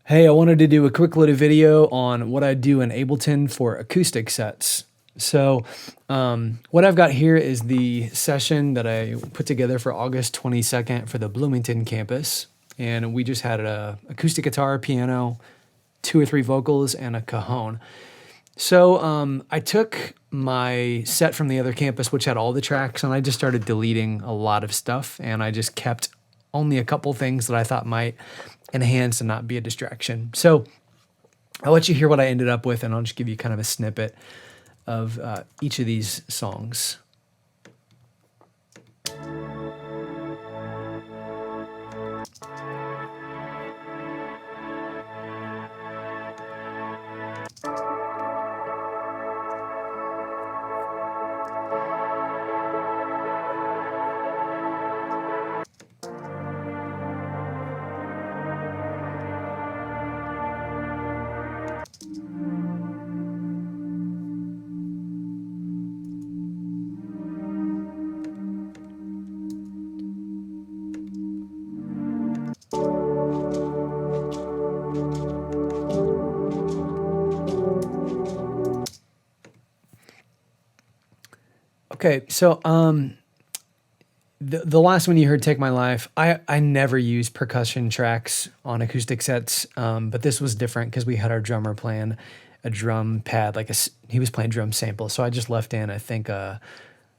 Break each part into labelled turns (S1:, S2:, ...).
S1: Hey, I wanted to do a quick little video on what I do in Ableton for acoustic sets. So what I've got here is the session that I put together for August 22nd for the Bloomington campus. And we just had a acoustic guitar, piano, 2 or 3 vocals, and a cajon. So I took my set from the other campus, which had all the tracks, and I just started deleting a lot of stuff. And I just kept only a couple things that I thought might enhance and not be a distraction. So I'll let you hear what I ended up with, and I'll just give you kind of a snippet of each of these songs. Okay, so the last one you heard, Take My Life, I never use percussion tracks on acoustic sets, but this was different because we had our drummer playing a drum pad, he was playing drum sample, so I just left in, I think,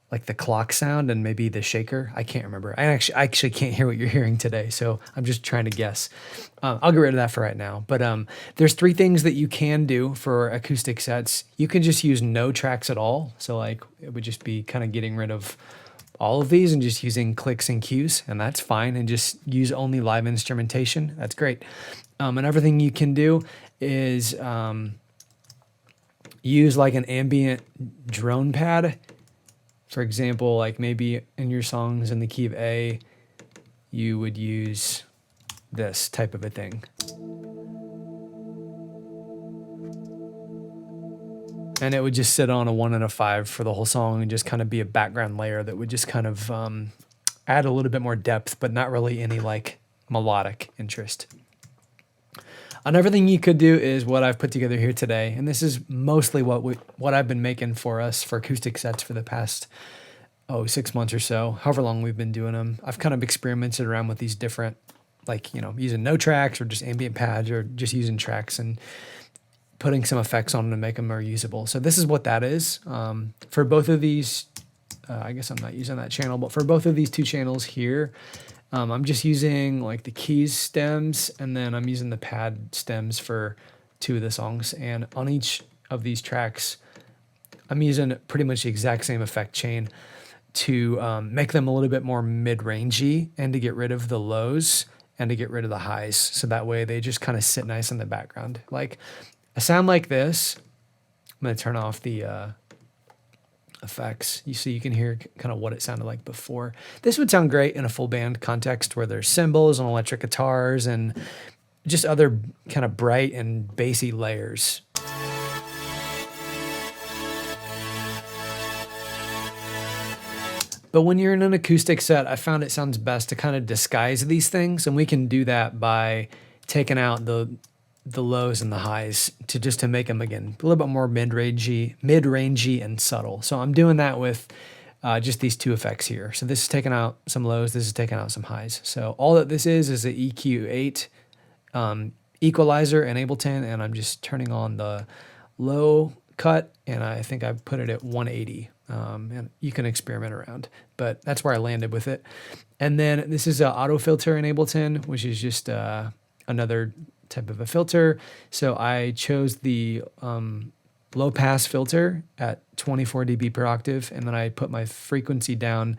S1: like the clock sound and maybe the shaker. I can't remember. I actually can't hear what you're hearing today, so I'm just trying to guess. I'll get rid of that for right now. But there's 3 things that you can do for acoustic sets. You can just use no tracks at all. So like it would just be kind of getting rid of all of these and just using clicks and cues, and that's fine. And just use only live instrumentation. That's great. Another thing you can do is use like an ambient drone pad. For example, like maybe in your songs in the key of A, you would use this type of a thing. And it would just sit on a 1 and a 5 for the whole song and just kind of be a background layer that would just kind of add a little bit more depth, but not really any like melodic interest. Another thing you could do is what I've put together here today, and this is mostly what I've been making for us for acoustic sets for the past 6 months or so, however long we've been doing them. I've kind of experimented around with these different, like, using no tracks or just ambient pads or just using tracks and putting some effects on them to make them more usable. So this is what that is. For both of these, I guess I'm not using that channel, but for both of these 2 channels here, I'm just using like the keys stems, and then I'm using the pad stems for 2 of the songs. And on each of these tracks, I'm using pretty much the exact same effect chain to make them a little bit more mid-rangey and to get rid of the lows and to get rid of the highs. So that way they just kind of sit nice in the background. Like a sound like this, I'm going to turn off the effects. You can hear kind of what it sounded like before. This would sound great in a full band context where there's cymbals and electric guitars and just other kind of bright and bassy layers. But when you're in an acoustic set, I found it sounds best to kind of disguise these things, and we can do that by taking out the lows and the highs to make them, again, a little bit more mid-rangey and subtle. So I'm doing that with just these 2 effects here. So this is taking out some lows, this is taking out some highs. So all that this is an EQ8 equalizer in Ableton, and I'm just turning on the low cut, and I think I put it at 180. And you can experiment around, but that's where I landed with it. And then this is an auto filter in Ableton, which is just another type of a filter. So I chose the low pass filter at 24 dB per octave, and then I put my frequency down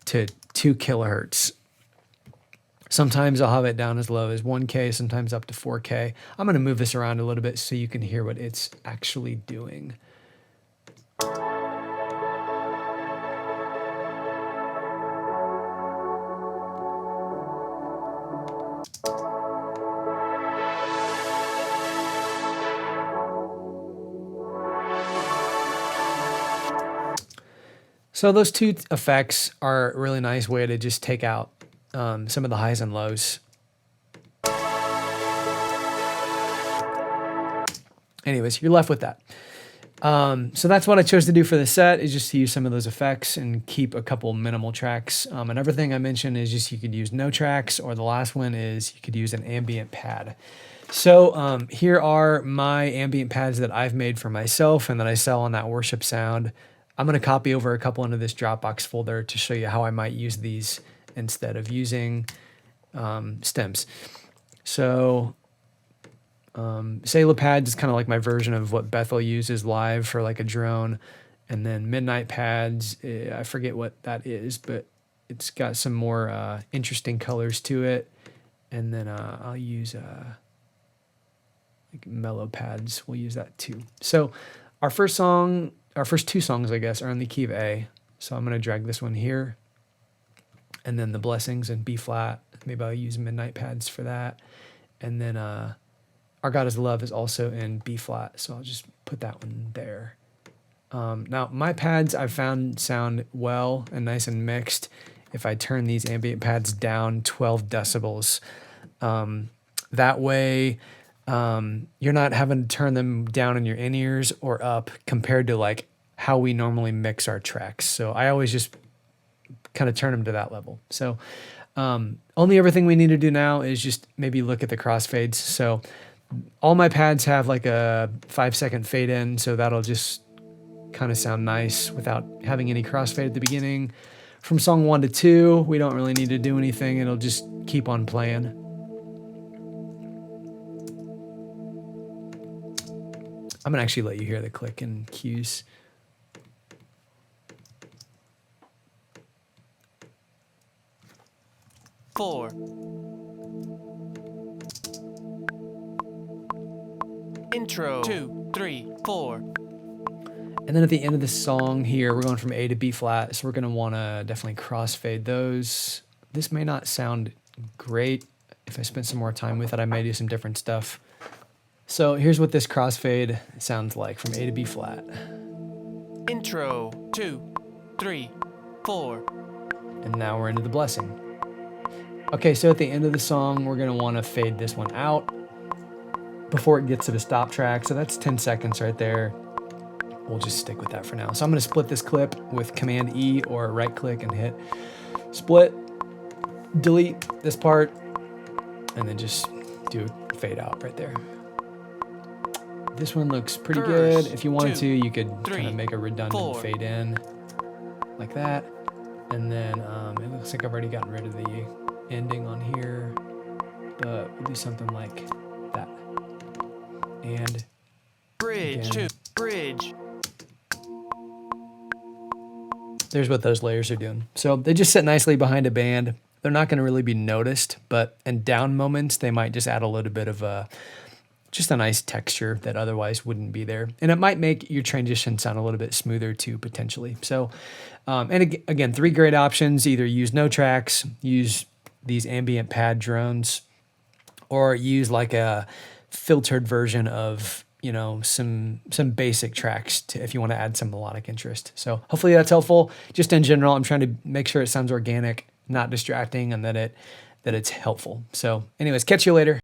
S1: to 2 kilohertz. Sometimes I'll have it down as low as 1K, sometimes up to 4K. I'm going to move this around a little bit so you can hear what it's actually doing. So those 2 effects are a really nice way to just take out some of the highs and lows. anyways, you're left with that. So that's what I chose to do for the set, is just to use some of those effects and keep a couple minimal tracks. And everything I mentioned is just you could use no tracks, or the last one is you could use an ambient pad. So here are my ambient pads that I've made for myself and that I sell on that Worship Sound. I'm going to copy over a couple into this Dropbox folder to show you how I might use these instead of using stems. So Sailor Pads is kind of like my version of what Bethel uses live for like a drone. And then Midnight Pads, I forget what that is, but it's got some more interesting colors to it. And then I'll use like Mellow Pads. We'll use that too. So our first two songs, I guess, are in the key of A. So I'm going to drag this one here. And then the Blessings in B flat. Maybe I'll use Midnight Pads for that. And then Our God is Love is also in B flat, so I'll just put that one there. Now, my pads I've found sound well and nice and mixed if I turn these ambient pads down 12 decibels. That way, you're not having to turn them down in your in-ears or up compared to like how we normally mix our tracks. So I always just kind of turn them to that level. So only everything we need to do now is just maybe look at the crossfades. So all my pads have like a 5-second fade in, so that'll just kind of sound nice without having any crossfade at the beginning. From song 1 to 2, we don't really need to do anything. It'll just keep on playing. I'm gonna actually let you hear the click and cues.
S2: Four. Intro 2, 3, 4.
S1: And then at the end of the song here, we're going from A to B flat, so we're going to want to definitely crossfade those. This may not sound great. If I spend some more time with it, I may do some different stuff. So here's what this crossfade sounds like from A to B flat.
S2: Intro 2, 3, 4.
S1: And now we're into the Blessing. Okay, so at the end of the song, we're going to want to fade this one out before it gets to the stop track. So that's 10 seconds right there. We'll just stick with that for now. So I'm going to split this clip with Command E or right click and hit split, delete this part, and then just do a fade out right there. This one looks pretty good. If you wanted to, you could kind of make a redundant fade in like that. And then it looks like I've already gotten rid of the ending on here, but we'll do something like that. And
S2: bridge
S1: again.
S2: to bridge.
S1: There's what those layers are doing. So they just sit nicely behind a band. They're not going to really be noticed, but in down moments, they might just add a little bit of just a nice texture that otherwise wouldn't be there. And it might make your transition sound a little bit smoother too, potentially. So, and again, 3 great options: either use no tracks, use these ambient pad drones, or use like a filtered version of, you know, some basic tracks if you want to add some melodic interest. So hopefully that's helpful. Just in general, I'm trying to make sure it sounds organic, not distracting, and that it's helpful. So anyways, catch you later.